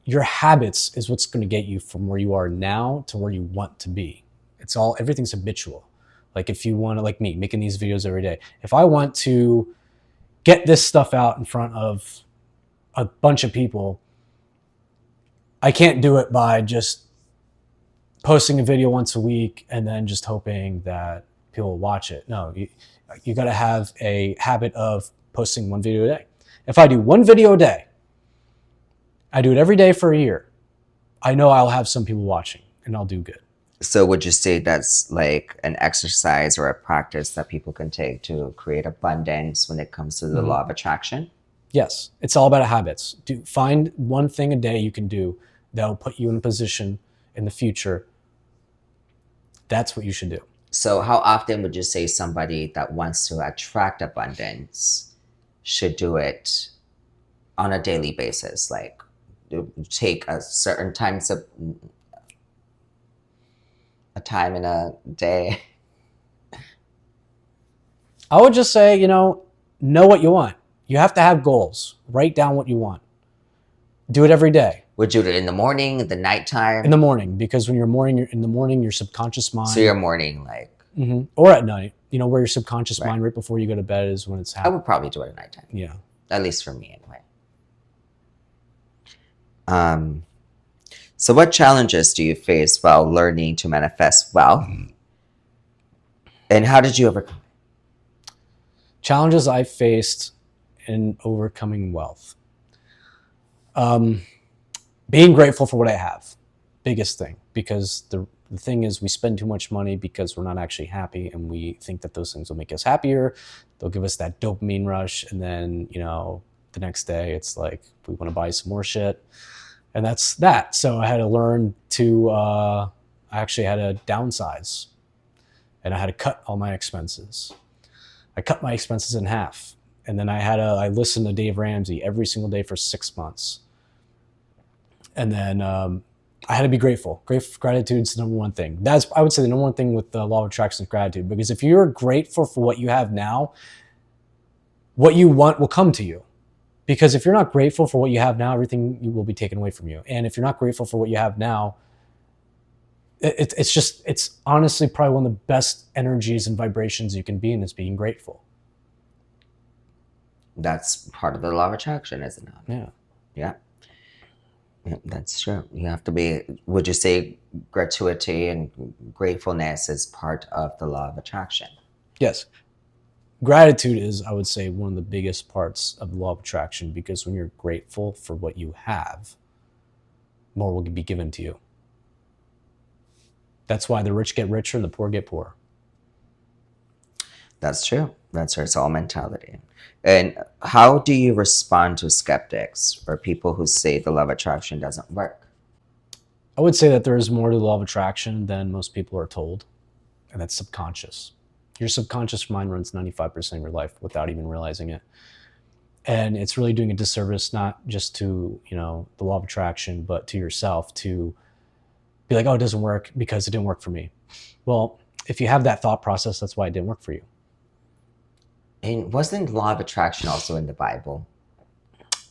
your habits is what's going to get you from where you are now to where you want to be. Everything's habitual. Like if you want to, like me, making these videos every day, if I want to get this stuff out in front of a bunch of people, I can't do it by just posting a video once a week and then just hoping that people will watch it. No, you got to have a habit of posting one video a day. If I do one video a day, I do it every day for a year, I know I'll have some people watching and I'll do good. So would you say that's like an exercise or a practice that people can take to create abundance when it comes to the law of attraction? Yes, it's all about habits. Find one thing a day you can do that will put you in a position in the future. That's what you should do. So how often would you say somebody that wants to attract abundance should do it on a daily basis? Like take a certain times of a time in a day? I would just say, know what you want. You have to have goals. Write down what you want. Do it every day. Would you do it in the morning, the nighttime? In the morning, because when in the morning, your subconscious mind. So your morning, like. Or at night, where your subconscious mind right before you go to bed is when it's happening. I would probably do it at nighttime. Yeah. At least for me, anyway. So what challenges do you face while learning to manifest wealth? And how did you overcome it? Challenges I faced in overcoming wealth. Being grateful for what I have. Biggest thing. Because the thing is, we spend too much money because we're not actually happy, and we think that those things will make us happier. They'll give us that dopamine rush, and then, the next day it's like we want to buy some more shit. And that's that. So I had to learn to, I actually had to downsize, and I had to cut all my expenses. I cut my expenses in half. And then I listened to Dave Ramsey every single day for 6 months. And then I had to be grateful. Gratitude's the number one thing. I would say, the number one thing with the law of attraction is gratitude. Because if you're grateful for what you have now, what you want will come to you. Because if you're not grateful for what you have now, everything will be taken away from you. And if you're not grateful for what you have now, it's honestly probably one of the best energies and vibrations you can be in, is being grateful. That's part of the law of attraction, isn't it? Yeah. Yeah. Yeah, that's true. You have to be, would you say gratuity and gratefulness is part of the law of attraction? Yes. Gratitude is, I would say, one of the biggest parts of the law of attraction, because when you're grateful for what you have, more will be given to you. That's why the rich get richer and the poor get poorer. That's true. That's true. It's all mentality. And how do you respond to skeptics or people who say the law of attraction doesn't work? I would say that there is more to the law of attraction than most people are told, and that's subconscious. Your subconscious mind runs 95% of your life without even realizing it. And it's really doing a disservice, not just to, the law of attraction, but to yourself, to be like, oh, it doesn't work because it didn't work for me. Well, if you have that thought process, that's why it didn't work for you. And wasn't law of attraction also in the Bible?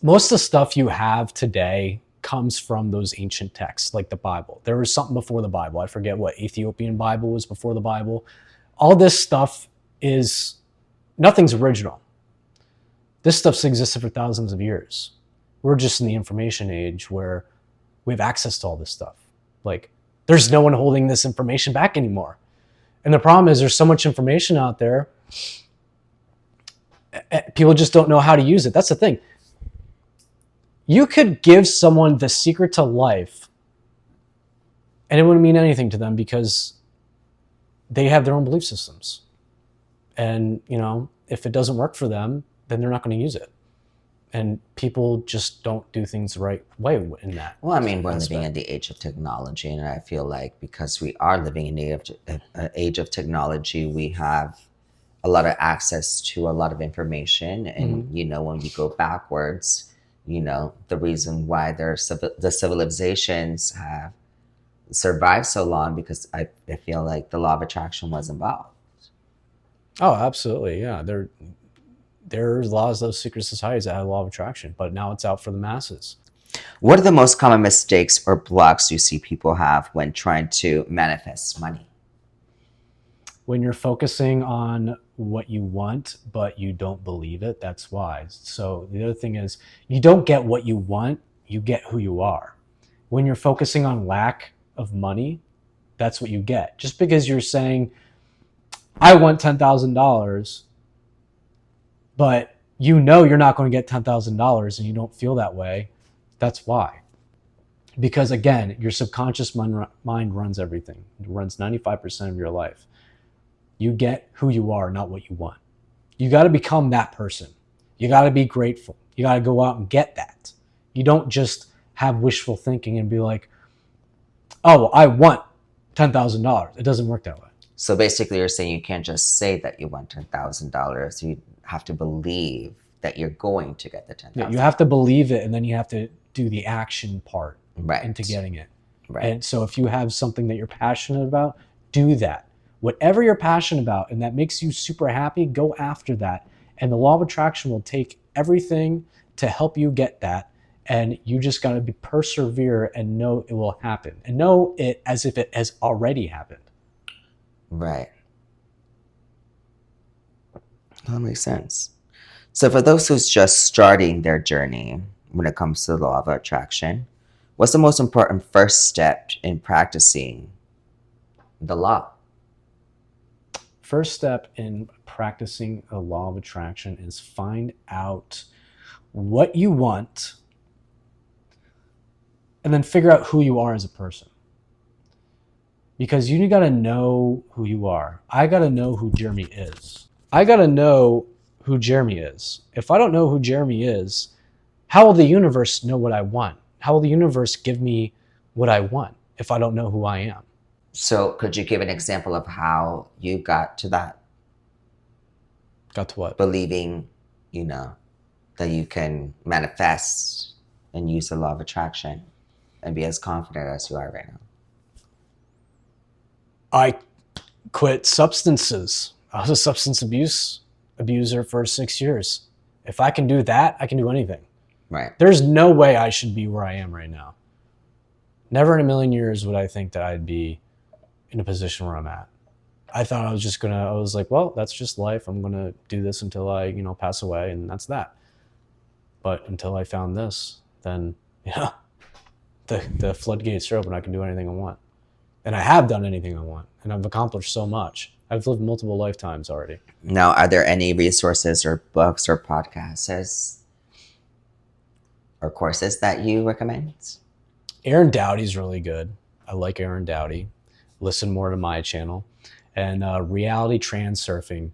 Most of the stuff you have today comes from those ancient texts, like the Bible. There was something before the Bible. I forget what Ethiopian Bible was before the Bible. All this stuff nothing's original. This stuff's existed for thousands of years. We're just in the information age where we have access to all this stuff. Like, there's no one holding this information back anymore. And the problem is, there's so much information out there, people just don't know how to use it. That's the thing. You could give someone the secret to life, and it wouldn't mean anything to them because they have their own belief systems. And, if it doesn't work for them, then they're not going to use it. And people just don't do things the right way in that. Well, I mean, we're living in the age of technology, and I feel like because we are living in the age of technology, we have a lot of access to a lot of information. And, when we go backwards, the reason why the civilizations have survived so long, because I feel like the law of attraction was involved. Oh, absolutely. Yeah. There's laws of secret societies that have law of attraction, but now it's out for the masses. What are the most common mistakes or blocks you see people have when trying to manifest money? When you're focusing on what you want, but you don't believe it, that's why. So the other thing is, you don't get what you want, you get who you are. When you're focusing on lack of money, that's what you get. Just because you're saying, I want $10,000, but you know you're not going to get $10,000 and you don't feel that way, that's why. Because again, your subconscious mind runs everything. It runs 95% of your life. You get who you are, not what you want. You got to become that person. You got to be grateful. You got to go out and get that. You don't just have wishful thinking and be like, oh, I want $10,000. It doesn't work that way. So basically, you're saying you can't just say that you want $10,000. You have to believe that you're going to get the $10,000. Yeah, you have to believe it, and then you have to do the action part Right. into getting it. Right. And so if you have something that you're passionate about, do that. Whatever you're passionate about and that makes you super happy, go after that. And the law of attraction will take everything to help you get that. And you just got to be persevere and know it will happen. And know it as if it has already happened. Right. That makes sense. So for those who's just starting their journey when it comes to the law of attraction, what's the most important first step in practicing the law? First step in practicing the law of attraction is find out what you want and then figure out who you are as a person. Because you got to know who you are. I got to know who Jeremy is. I got to know who Jeremy is. If I don't know who Jeremy is, how will the universe know what I want? How will the universe give me what I want if I don't know who I am? So could you give an example of how you got to that? Got to what? Believing, that you can manifest and use the law of attraction and be as confident as you are right now. I quit substances. I was a substance abuser for 6 years. If I can do that, I can do anything. Right. There's no way I should be where I am right now. Never in a million years would I think that I'd be in a position where I'm at. I thought I was like, well, that's just life. I'm going to do this until I, pass away, and that's that. But until I found this, then, the floodgates are open. I can do anything I want. And I have done anything I want, and I've accomplished so much. I've lived multiple lifetimes already. Now, are there any resources or books or podcasts or courses that you recommend? Aaron Doughty's really good. I like Aaron Doughty. Listen more to my channel. And reality transurfing.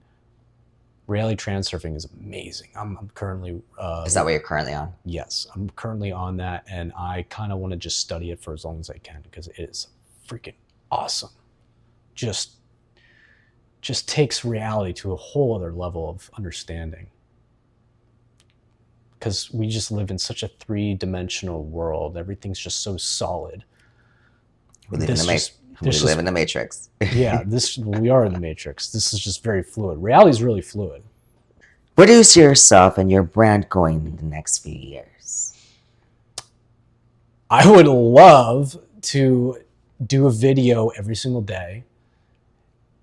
Reality transurfing is amazing. I'm currently... Is that what you're currently on? Yes, I'm currently on that, and I kind of want to just study it for as long as I can because it is freaking awesome. Just takes reality to a whole other level of understanding. Because we just live in such a three-dimensional world. Everything's just so solid. We live in the matrix. Yeah, we are in the matrix. This is just very fluid. Reality is really fluid. Where do you see yourself and your brand going in the next few years? I would love to do a video every single day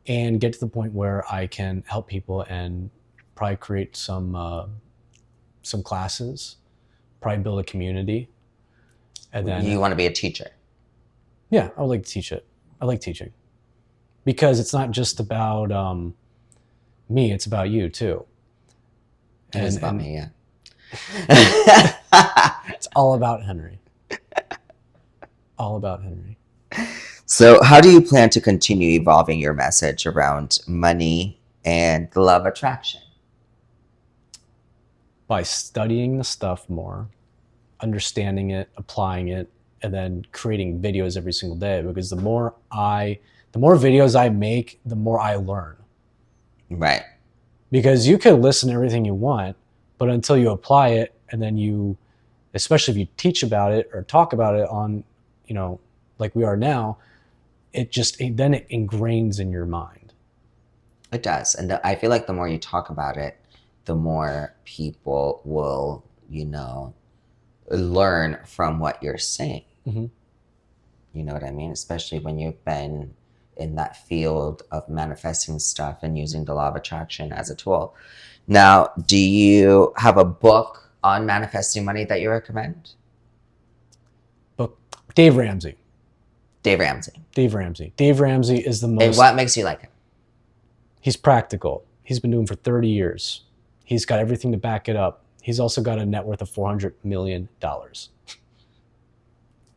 and get to the point where I can help people and probably create some classes, probably build a community. And then you want to be a teacher? Yeah, I would like to teach it. I like teaching because it's not just about me, it's about you too. It is about me, yeah. It's all about Henry. All about Henry. So how do you plan to continue evolving your message around money and the law of attraction? By studying the stuff more, understanding it, applying it, and then creating videos every single day. Because the more videos I make, the more I learn. Right. Because you could listen to everything you want, but until you apply it, and then especially if you teach about it or talk about it on, like we are now, then it ingrains in your mind. It does. And I feel like the more you talk about it, the more people will, learn from what you're saying. Hmm. You know what I mean? Especially when you've been in that field of manifesting stuff and using the law of attraction as a tool. Now, do you have a book on manifesting money that you recommend? But Dave Ramsey. Dave Ramsey. Dave Ramsey. Dave Ramsey is the most. And what makes you like him? He's practical. He's been doing it for 30 years. He's got everything to back it up. He's also got a net worth of $400 million.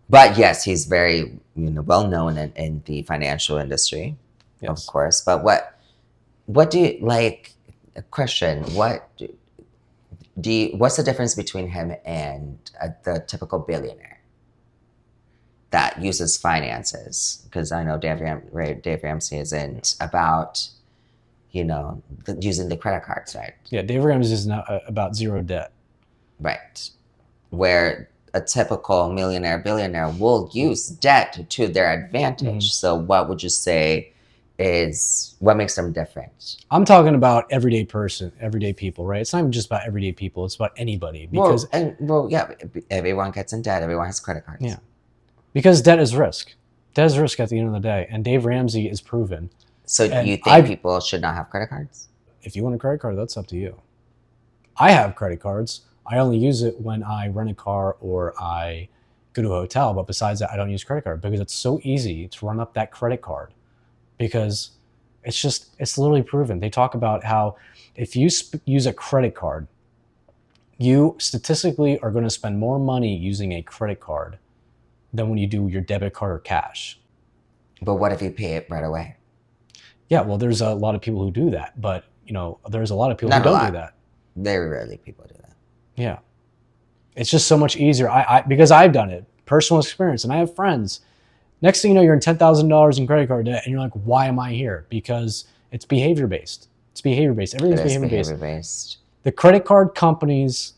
But yes, he's very well known in the financial industry, Yes. of course. But what do you like? A question: what's the difference between him and the typical billionaire that uses finances? Because I know Dave Ramsey isn't about using the credit cards, right? Yeah, Dave Ramsey is now about zero debt. Right. Where a typical millionaire, billionaire will use debt to their advantage. So what would you say is what makes them different? I'm talking about everyday people, right? It's not even just about everyday people. It's about anybody. Because yeah, everyone gets in debt. Everyone has credit cards. Yeah. Because debt is risk. Debt is risk at the end of the day. And Dave Ramsey is proven. So you think people should not have credit cards? If you want a credit card, that's up to you. I have credit cards. I only use it when I rent a car or I go to a hotel. But besides that, I don't use credit card because it's so easy to run up that credit card because it's literally proven. They talk about how if you use a credit card, you statistically are going to spend more money using a credit card than when you do your debit card or cash. But what if you pay it right away? Yeah, well, there's a lot of people who do that, but there's a lot of people who don't do that. Very rarely people do that. Yeah. It's just so much easier. Because I've done it, personal experience, and I have friends. Next thing you know, you're in $10,000 in credit card debt, and you're like, why am I here? Because it's behavior-based. It's behavior-based. Everything's behavior-based. The credit card companies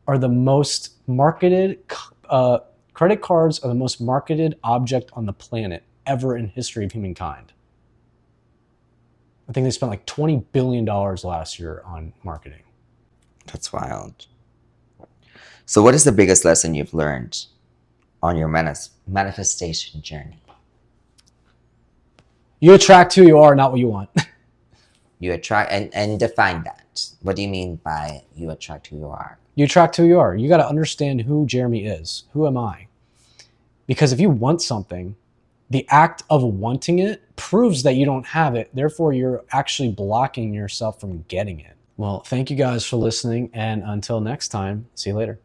are the most marketed, credit cards are the most marketed object on the planet ever in history of humankind. I think they spent like $20 billion last year on marketing. That's wild. So what is the biggest lesson you've learned on your manifestation journey? You attract who you are, not what you want. You attract, and define that. What do you mean by you attract who you are? You attract who you are. You got to understand who Jeremy is. Who am I? Because if you want something, the act of wanting it proves that you don't have it. Therefore, you're actually blocking yourself from getting it. Well, thank you guys for listening. And until next time, see you later.